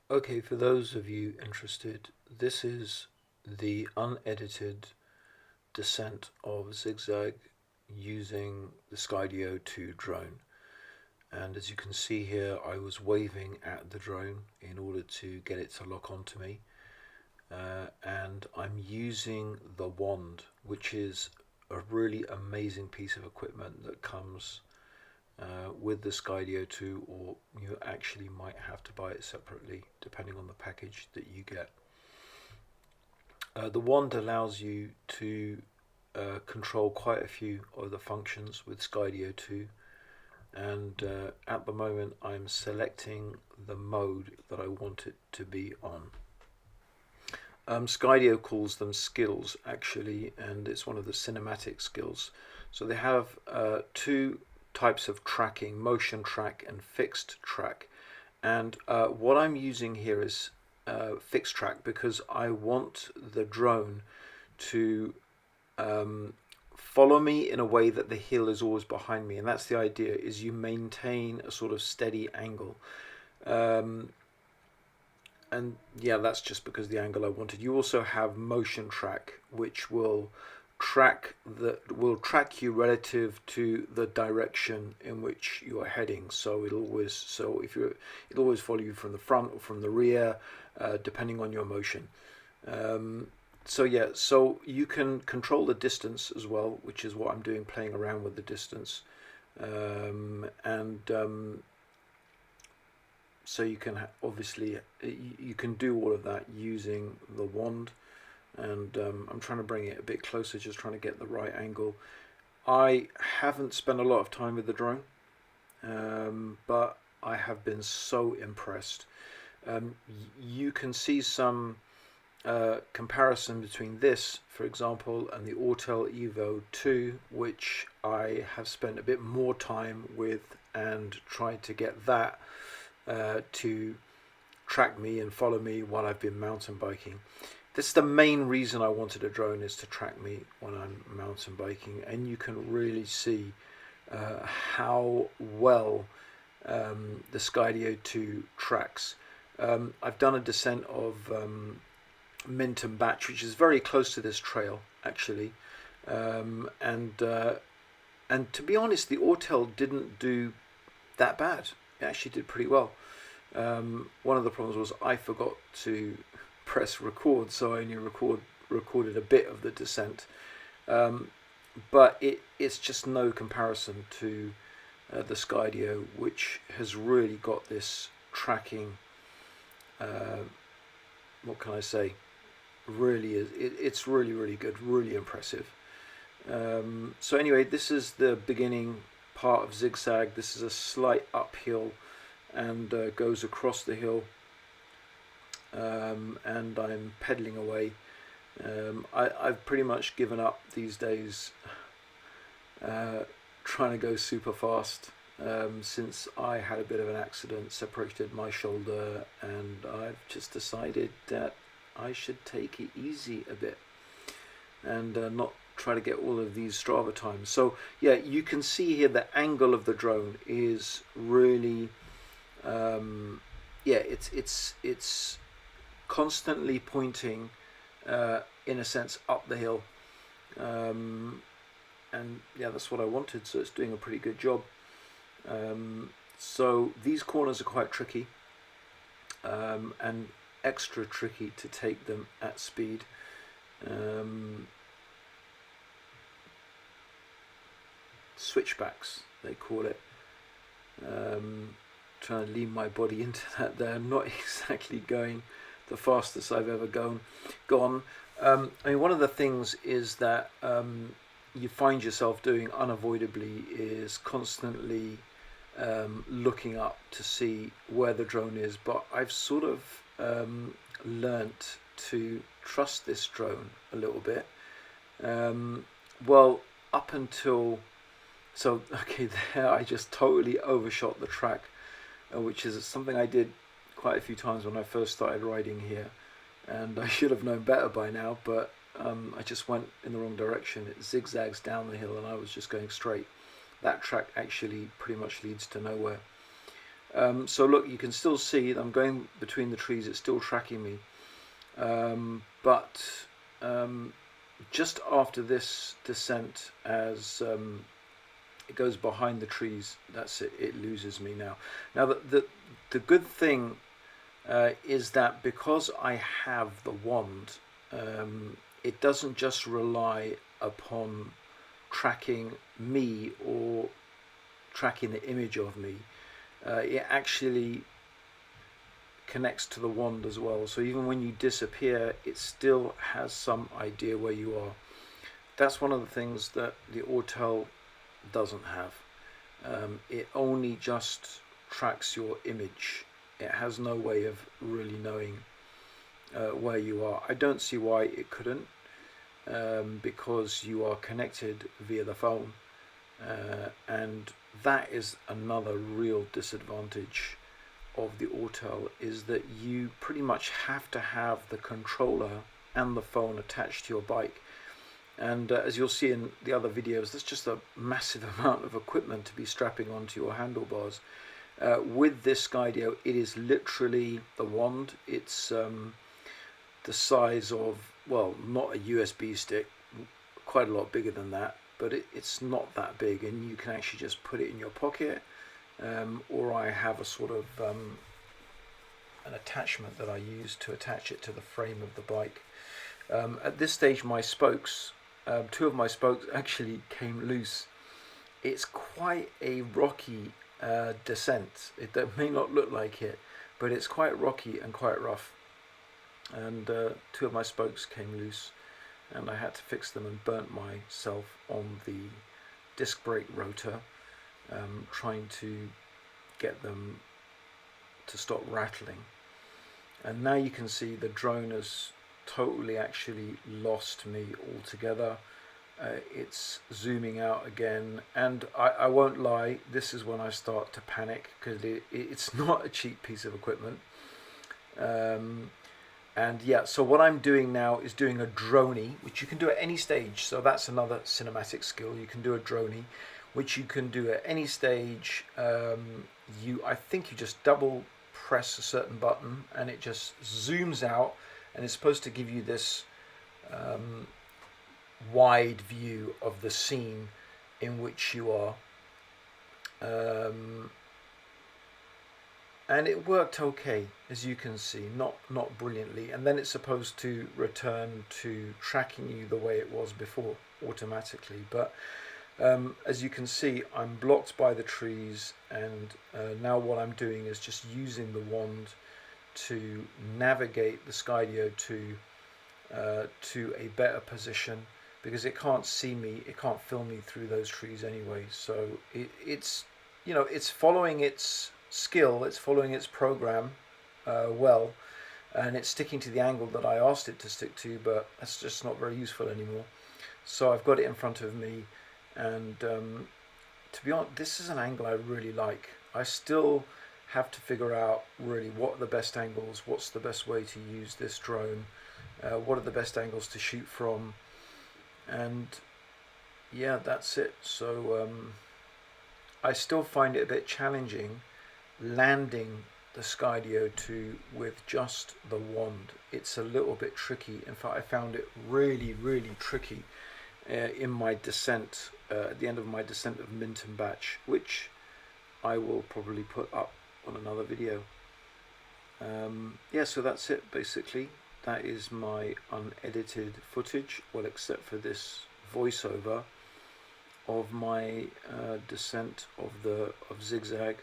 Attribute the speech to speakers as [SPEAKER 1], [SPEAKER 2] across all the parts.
[SPEAKER 1] Okay, for those of you interested, this is the unedited descent of ZigZag using the Skydio2 drone. And as you can see here, I was waving at the drone in order to get it to lock onto me. And I'm using the wand, which is a really amazing piece of equipment that comes with the Skydio 2, or you actually might have to buy it separately depending on the package that you get. The wand allows you to control quite a few of the functions with Skydio 2, and at the moment I'm selecting the mode that I want it to be on. Skydio calls them skills actually, and it's one of the cinematic skills. So they have two types of tracking: motion track and fixed track. And what I'm using here is fixed track because I want the drone to follow me in a way that the hill is always behind me, and that's the idea, is you maintain a sort of steady angle. And yeah, that's just because the angle I wanted. You also have motion track, which will track you relative to the direction in which you are heading. So it'll always follow you from the front or from the rear, depending on your motion. So yeah, so you can control the distance as well, which is what I'm doing, playing around with the distance. So you can obviously you can do all of that using the wand, and I'm trying to bring it a bit closer, just trying to get the right angle. I haven't spent a lot of time with the drone, but I have been so impressed. You can see some comparison between this, for example, and the Autel Evo 2, which I have spent a bit more time with and tried to get that to track me and follow me while I've been mountain biking. This is the main reason I wanted a drone, is to track me when I'm mountain biking, and you can really see how well the Skydio 2 tracks. I've done a descent of Mint and Batch, which is very close to this trail actually, and to be honest, the Autel didn't do that bad. It actually did pretty well. One of the problems was I forgot to press record, so I only recorded a bit of the descent. But it's just no comparison to the Skydio, which has really got this tracking. What can I say? Really is it's really good, really impressive. So anyway, this is the beginning part of ZigZag. This is a slight uphill and goes across the hill, and I'm pedaling away. I've pretty much given up these days trying to go super fast, since I had a bit of an accident, separated my shoulder, and I've just decided that I should take it easy a bit and not try to get all of these Strava times. So yeah, you can see here the angle of the drone is really yeah, it's constantly pointing in a sense up the hill, and yeah, that's what I wanted, so it's doing a pretty good job. So these corners are quite tricky, and extra tricky to take them at speed. Switchbacks, they call it. Trying to lean my body into that there. I'm not exactly going the fastest I've ever gone. I mean, one of the things is that you find yourself doing unavoidably is constantly looking up to see where the drone is, but I've sort of learnt to trust this drone a little bit. Well, up until okay, there I just totally overshot the track, which is something I did quite a few times when I first started riding here, and I should have known better by now, but I just went in the wrong direction. It zigzags down the hill and I was just going straight. That track actually pretty much leads to nowhere. So look, you can still see I'm going between the trees, it's still tracking me. But just after this descent, as it goes behind the trees, that's it, it loses me now. Now the good thing is that because I have the wand, it doesn't just rely upon tracking me or tracking the image of me. It actually connects to the wand as well, so even when you disappear, it still has some idea where you are. That's one of the things that the Autel doesn't have. It only just tracks your image. It has no way of really knowing where you are. I don't see why it couldn't, because you are connected via the phone, and that is another real disadvantage of the Autel, is that you pretty much have to have the controller and the phone attached to your bike. And as you'll see in the other videos, there's just a massive amount of equipment to be strapping onto your handlebars. With this Skydio, it is literally the wand. It's the size of, well, not a USB stick, quite a lot bigger than that, but it's not that big, and you can actually just put it in your pocket, or I have a sort of an attachment that I use to attach it to the frame of the bike. At this stage, my spokes, two of my spokes actually came loose. It's quite a rocky descent. It may not look like it, but it's quite rocky and quite rough, and two of my spokes came loose, and I had to fix them and burnt myself on the disc brake rotor, trying to get them to stop rattling. And now you can see the drone has totally actually lost me altogether. It's zooming out again, and I won't lie, this is when I start to panic, because it's not a cheap piece of equipment. And yeah, so what I'm doing now is doing a dronie, which you can do at any stage. So that's another cinematic skill. You can do a dronie, which you can do at any stage. I think you just double press a certain button and it just zooms out, and it's supposed to give you this wide view of the scene in which you are. And it worked okay, as you can see, not brilliantly. And then it's supposed to return to tracking you the way it was before, automatically. But as you can see, I'm blocked by the trees, and now what I'm doing is just using the wand to navigate the Skydio to a better position, because it can't see me, it can't film me through those trees anyway. So it's following its skill, it's following its program well, and it's sticking to the angle that I asked it to stick to, but that's just not very useful anymore. So I've got it in front of me, and to be honest, this is an angle I really like. I still have to figure out really what are the best angles, what's the best way to use this drone, what are the best angles to shoot from, and yeah, that's it. So I still find it a bit challenging landing the Skydio2 with just the wand. It's a little bit tricky. In fact, I found it really tricky in my descent, at the end of my descent of Minton Batch, which I will probably put up on another video. Yeah, so that's it basically. That is my unedited footage, well, except for this voiceover of my descent of ZigZag,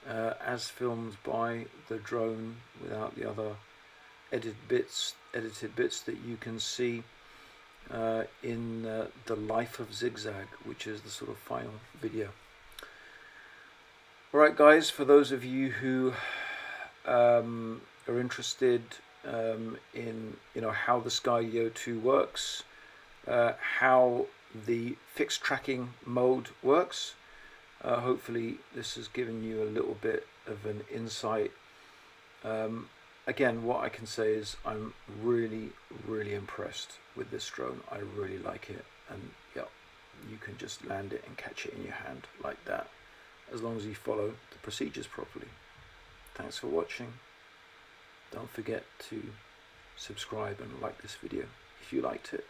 [SPEAKER 1] as filmed by the drone, without the other edited bits that you can see in the Life of ZigZag, which is the sort of final video. Alright guys, for those of you who are interested in how the Skydio2 works, how the fixed tracking mode works, hopefully this has given you a little bit of an insight. Again, what I can say is I'm really impressed with this drone. I really like it, and yeah, you can just land it and catch it in your hand like that. as long as you follow the procedures properly. Thanks for watching. Don't forget to subscribe and like this video if you liked it.